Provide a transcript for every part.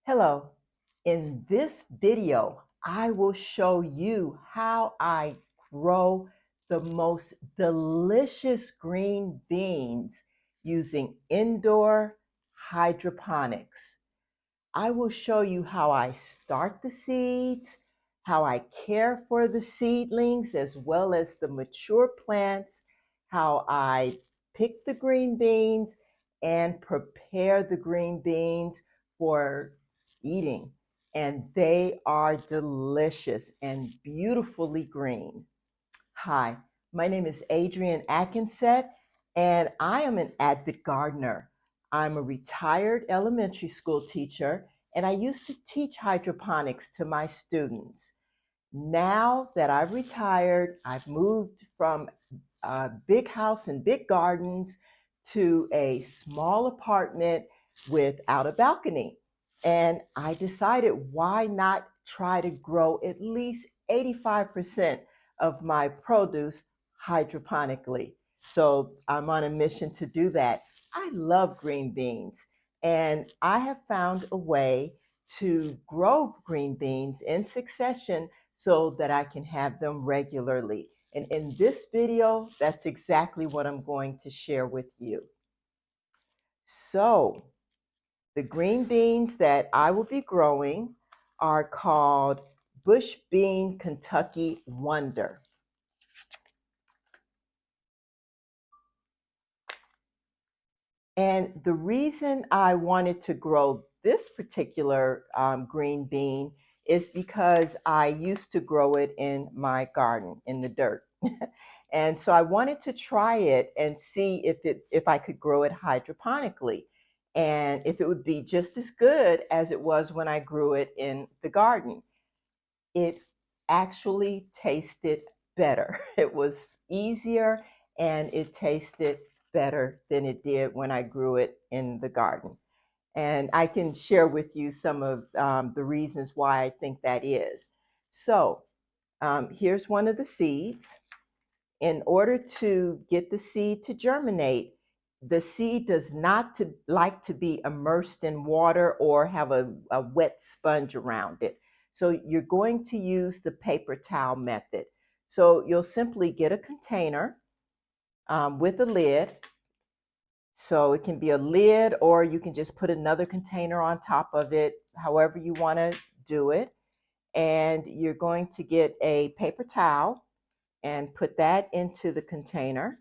Hello. In this video, I will show you how I grow the most delicious green beans using indoor hydroponics. I will show you how I start the seeds, how I care for the seedlings as well as the mature plants, how I pick the green beans and prepare the green beans for eating. And they are delicious and beautifully green. Hi, my name is Adrienne Atkinset, and I am an avid gardener. I'm a retired elementary school teacher, and I used to teach hydroponics to my students. Now that I've retired, I've moved from a big house and big gardens to a small apartment without a balcony. And I decided, why not try to grow at least 85% of my produce hydroponically? So I'm on a mission to do that. I love green beans, and I have found a way to grow green beans in succession so that I can have them regularly. And in this video, that's exactly what I'm going to share with you. So the green beans that I will be growing are called Bush Bean Kentucky Wonder. And the reason I wanted to grow this particular green bean is because I used to grow it in my garden in the dirt. And so I wanted to try it and see if I could grow it hydroponically and if it would be just as good as it was when I grew it in the garden. It actually tasted better. It was easier and it tasted better than it did when I grew it in the garden. And I can share with you some of the reasons why I think that is. So here's one of the seeds. In order to get the seed to germinate, the seed does not like to be immersed in water or have a wet sponge around it. So you're going to use the paper towel method. So you'll simply get a container with a lid. So it can be a lid, or you can just put another container on top of it, however you want to do it. And you're going to get a paper towel and put that into the container.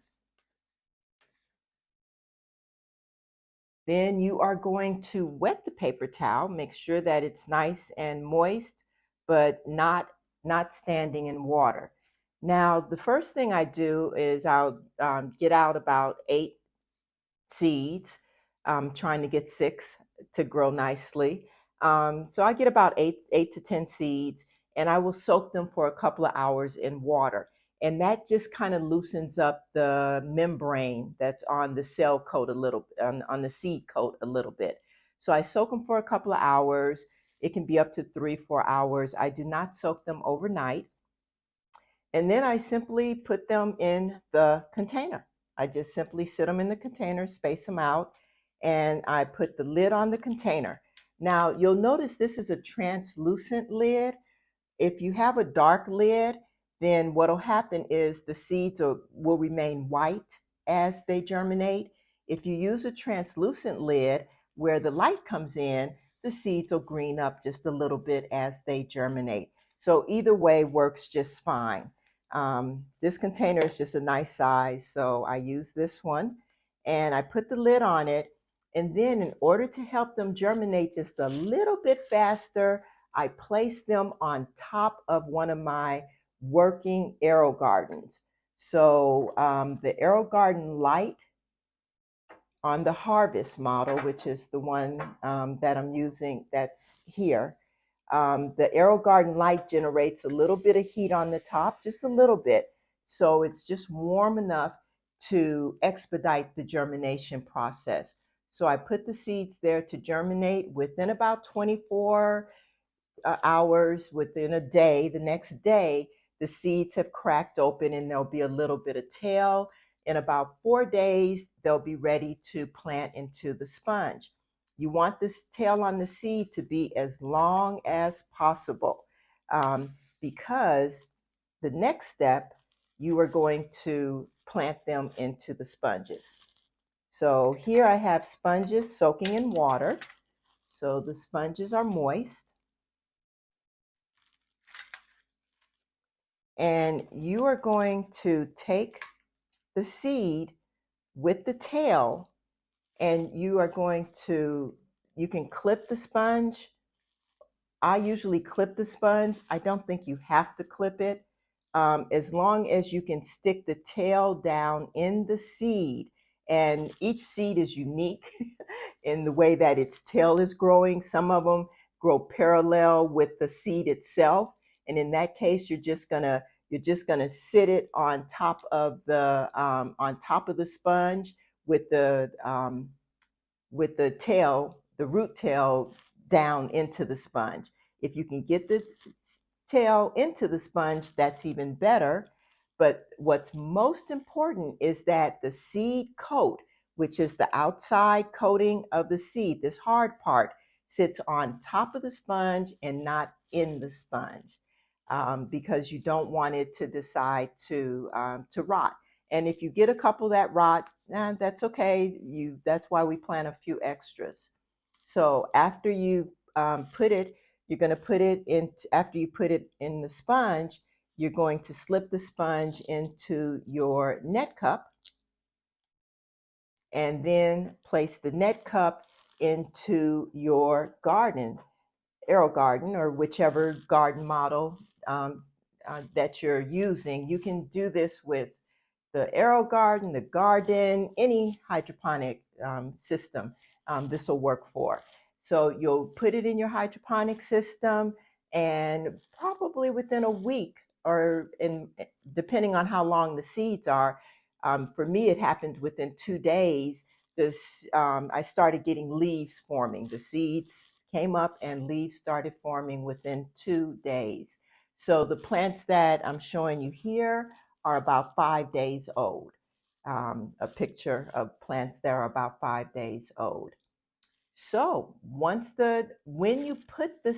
Then you are going to wet the paper towel, make sure that it's nice and moist, but not standing in water. Now, the first thing I do is I'll get out about 8 seeds. I'm trying to get 6 to grow nicely. So I get about eight to 10 seeds, and I will soak them for a couple of hours in water. And that just kind of loosens up the membrane that's on the cell coat a little, on the seed coat a little bit. So I soak them for a couple of hours. It can be up to 3, 4 hours. I do not soak them overnight. And then I simply put them in the container. I just simply sit them in the container, space them out, and I put the lid on the container. Now, you'll notice this is a translucent lid. If you have a dark lid, then what will happen is the seeds will remain white as they germinate. If you use a translucent lid where the light comes in, the seeds will green up just a little bit as they germinate. So either way works just fine. This container is just a nice size, so I use this one. And I put the lid on it. And then in order to help them germinate just a little bit faster, I place them on top of one of my working Aero Gardens. So the Aero Garden Light on the Harvest model, which is the one that I'm using that's here, the Aero Garden Light generates a little bit of heat on the top, just a little bit. So it's just warm enough to expedite the germination process. So I put the seeds there to germinate within about 24 hours, within a day. The next day, the seeds have cracked open and there'll be a little bit of tail. In about 4 days, they'll be ready to plant into the sponge. You want this tail on the seed to be as long as possible, because the next step, you are going to plant them into the sponges. So here I have sponges soaking in water. So the sponges are moist. And you are going to take the seed with the tail, and you can clip the sponge. I usually clip the sponge. I don't think you have to clip it. As long as you can stick the tail down in the seed, and each seed is unique in the way that its tail is growing. Some of them grow parallel with the seed itself, and in that case, you're just gonna sit it on top of the sponge with the tail, the root tail, down into the sponge. If you can get the tail into the sponge, that's even better. But what's most important is that the seed coat, which is the outside coating of the seed, this hard part, sits on top of the sponge and not in the sponge, because you don't want it to decide to rot. And if you get a couple that rot, that's okay. That's why we plant a few extras. So after you put it, you're going to put it in. After you put it in the sponge, you're going to slip the sponge into your net cup, and then place the net cup into your garden, Aero Garden, or whichever garden model that you're using. You can do this with the Aero Garden, the Garden, any hydroponic system, this will work for. So you'll put it in your hydroponic system, and probably within a week, or depending on how long the seeds are. For me, it happened within 2 days. I started getting leaves forming. The seeds came up and leaves started forming within 2 days. So the plants that I'm showing you here are about 5 days old. A picture of plants that are about 5 days old. So when you put the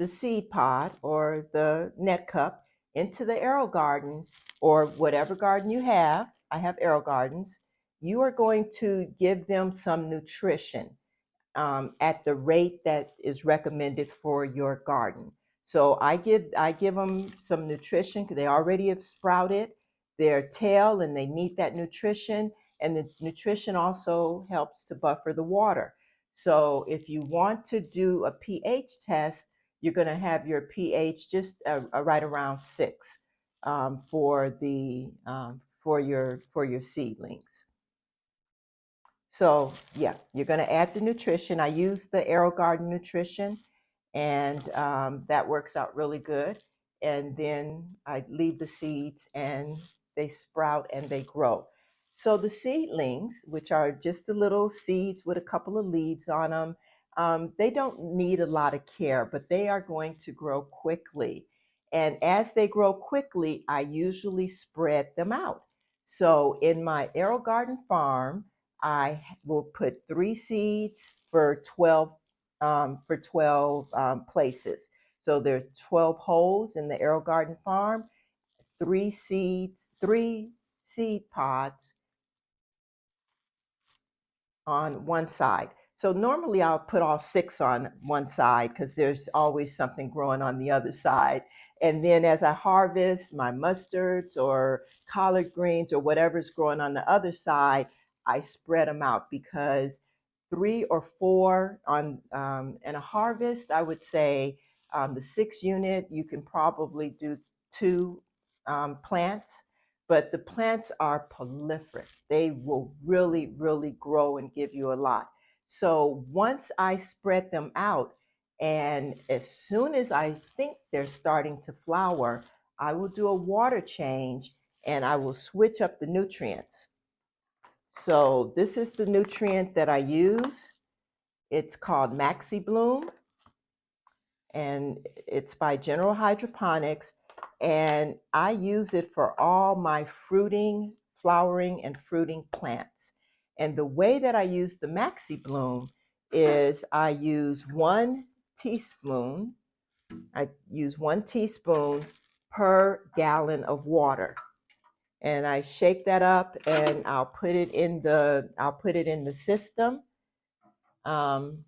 the seed pod or the net cup into the Aero Garden, or whatever garden you have, I have Aero Gardens, you are going to give them some nutrition at the rate that is recommended for your garden. So I give them some nutrition because they already have sprouted their tail and they need that nutrition. And the nutrition also helps to buffer the water. So if you want to do a pH test, you're going to have your pH just right around 6 for your seedlings. So yeah, you're going to add the nutrition. I use the Aero Garden nutrition, and that works out really good. And then I leave the seeds, and they sprout and they grow. So the seedlings, which are just the little seeds with a couple of leaves on them, they don't need a lot of care, but they are going to grow quickly. And as they grow quickly, I usually spread them out. So in my Aero Garden farm, I will put 3 seeds for 12 places. So there are 12 holes in the Aero Garden farm, 3 seed pods on one side. So normally I'll put all 6 on one side because there's always something growing on the other side. And then as I harvest my mustards or collard greens or whatever's growing on the other side, I spread them out, because 3 or 4 on in a harvest, I would say the 6 unit, you can probably do 2 plants, but the plants are prolific. They will really, really grow and give you a lot. So once I spread them out, and as soon as I think they're starting to flower, I will do a water change, and I will switch up the nutrients. So this is the nutrient that I use. It's called Maxi Bloom, and it's by General Hydroponics, and I use it for all my flowering and fruiting plants. And the way that I use the Maxi Bloom is I use 1 teaspoon. I use 1 teaspoon per gallon of water, and I shake that up, and I'll put it in the system. Um,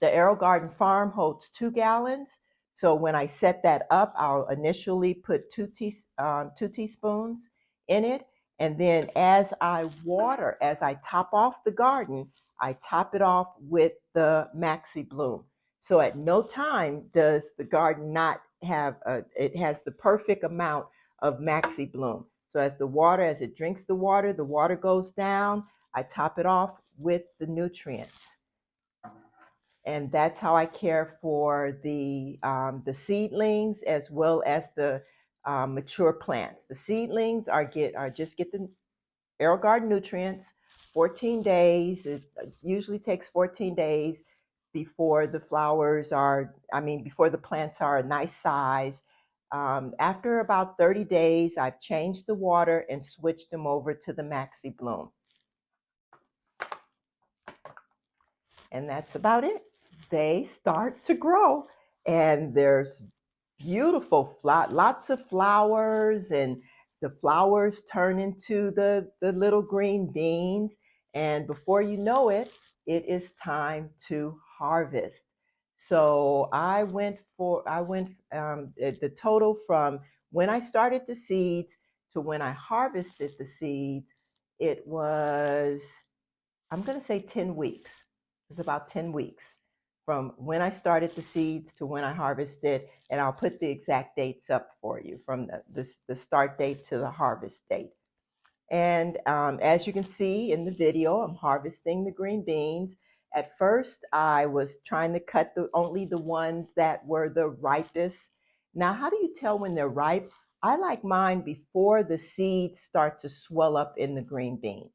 the Aero Garden Farm holds 2 gallons. So when I set that up, I'll initially put 2 teaspoons in it. And then as I top off the garden, I top it off with the Maxi Bloom. So at no time does the garden not it has the perfect amount of Maxi Bloom. So as it drinks the water goes down, I top it off with the nutrients. And that's how I care for the seedlings as well as the mature plants. The seedlings just get the Aero Garden nutrients. 14 days. It usually takes 14 days before before the plants are a nice size. After about 30 days, I've changed the water and switched them over to the Maxi Bloom. And that's about it. They start to grow, and there's lots of flowers, and the flowers turn into the little green beans. And before you know it, it is time to harvest. So the total from when I started the seeds to when I harvested the seeds, it was, I'm going to say 10 weeks. It was about 10 weeks from when I started the seeds to when I harvested, and I'll put the exact dates up for you from the start date to the harvest date. And as you can see in the video, I'm harvesting the green beans. At first, I was trying to cut only the ones that were the ripest. Now, how do you tell when they're ripe? I like mine before the seeds start to swell up in the green beans.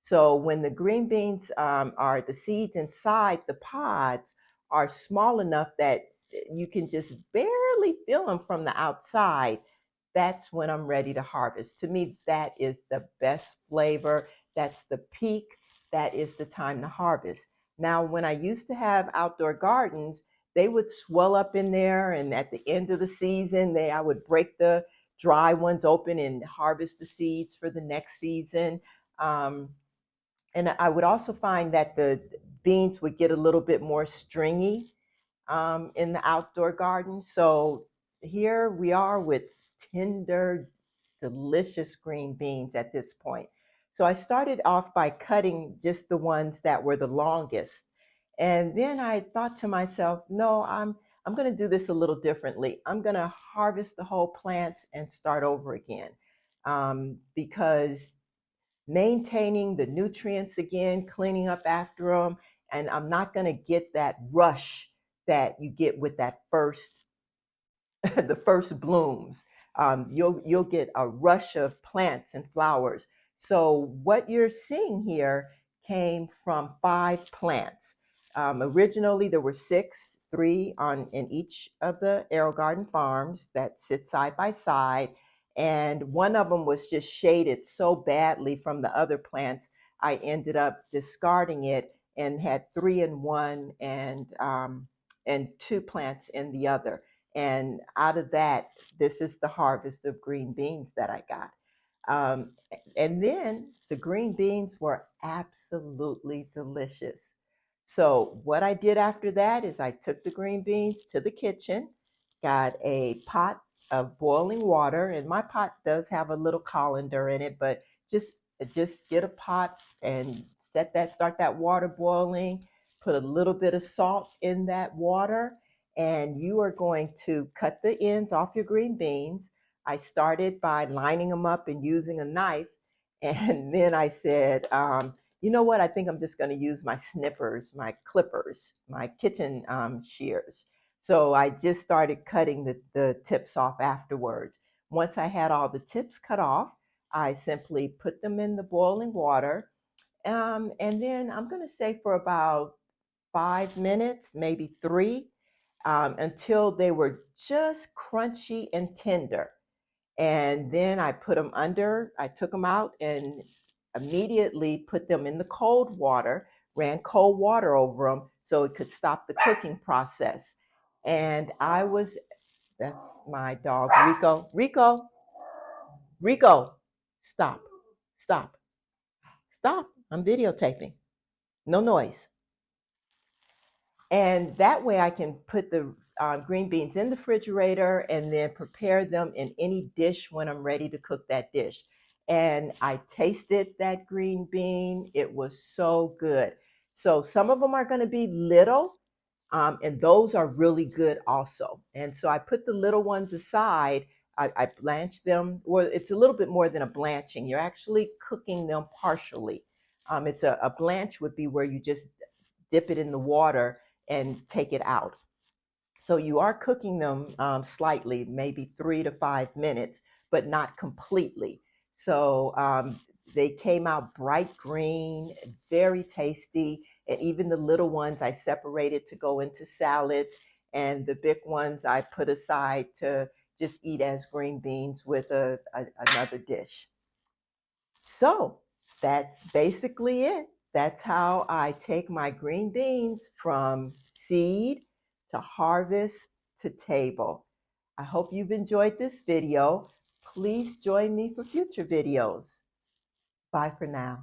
So when the green beans the seeds inside the pods are small enough that you can just barely feel them from the outside, that's when I'm ready to harvest. To me, that is the best flavor. That's the peak. That is the time to harvest. Now, when I used to have outdoor gardens, they would swell up in there, and at the end of the season, I would break the dry ones open and harvest the seeds for the next season. And I would also find that the beans would get a little bit more stringy in the outdoor garden. So here we are with tender, delicious green beans at this point. So I started off by cutting just the ones that were the longest. And then I thought to myself, no, I'm going to do this a little differently. I'm going to harvest the whole plants and start over again, because maintaining the nutrients again, cleaning up after them, and I'm not going to get that rush that you get with that first the first blooms. You'll get a rush of plants and flowers. So what you're seeing here came from 5 plants. Originally, there were 6, 3 in each of the Aero Garden farms that sit side by side, and one of them was just shaded so badly from the other plants, I ended up discarding it and had 3 in one and 2 plants in the other. And out of that, this is the harvest of green beans that I got. Um, and then the green beans were absolutely delicious. So what I did after that is I took the green beans to the kitchen, got a pot of boiling water, and my pot does have a little colander in it, but just just get a pot and start that water boiling, put a little bit of salt in that water, and you are going to cut the ends off your green beans. I started by lining them up and using a knife. And then I said, you know what? I think I'm just going to use my snippers, my clippers, my kitchen shears. So I just started cutting the tips off afterwards. Once I had all the tips cut off, I simply put them in the boiling water. And then I'm going to say for about 5 minutes, maybe 3, until they were just crunchy and tender. And then I took them out and immediately put them in the cold water, ran cold water over them so it could stop the cooking process. And that's my dog, Rico. Rico, Rico, stop, stop, stop. I'm videotaping. No noise. And that way I can put the green beans in the refrigerator and then prepare them in any dish when I'm ready to cook that dish. And I tasted that green bean. It was so good. So some of them are going to be little, and those are really good also. And so I put the little ones aside. I blanch them. Well, it's a little bit more than a blanching. You're actually cooking them partially. It's a blanch would be where you just dip it in the water and take it out. So you are cooking them slightly, maybe 3 to 5 minutes, but not completely. So they came out bright green, very tasty. And even the little ones I separated to go into salads. And the big ones I put aside to just eat as green beans with another dish. So that's basically it. That's how I take my green beans from seed to harvest to table. I hope you've enjoyed this video. Please join me for future videos. Bye for now.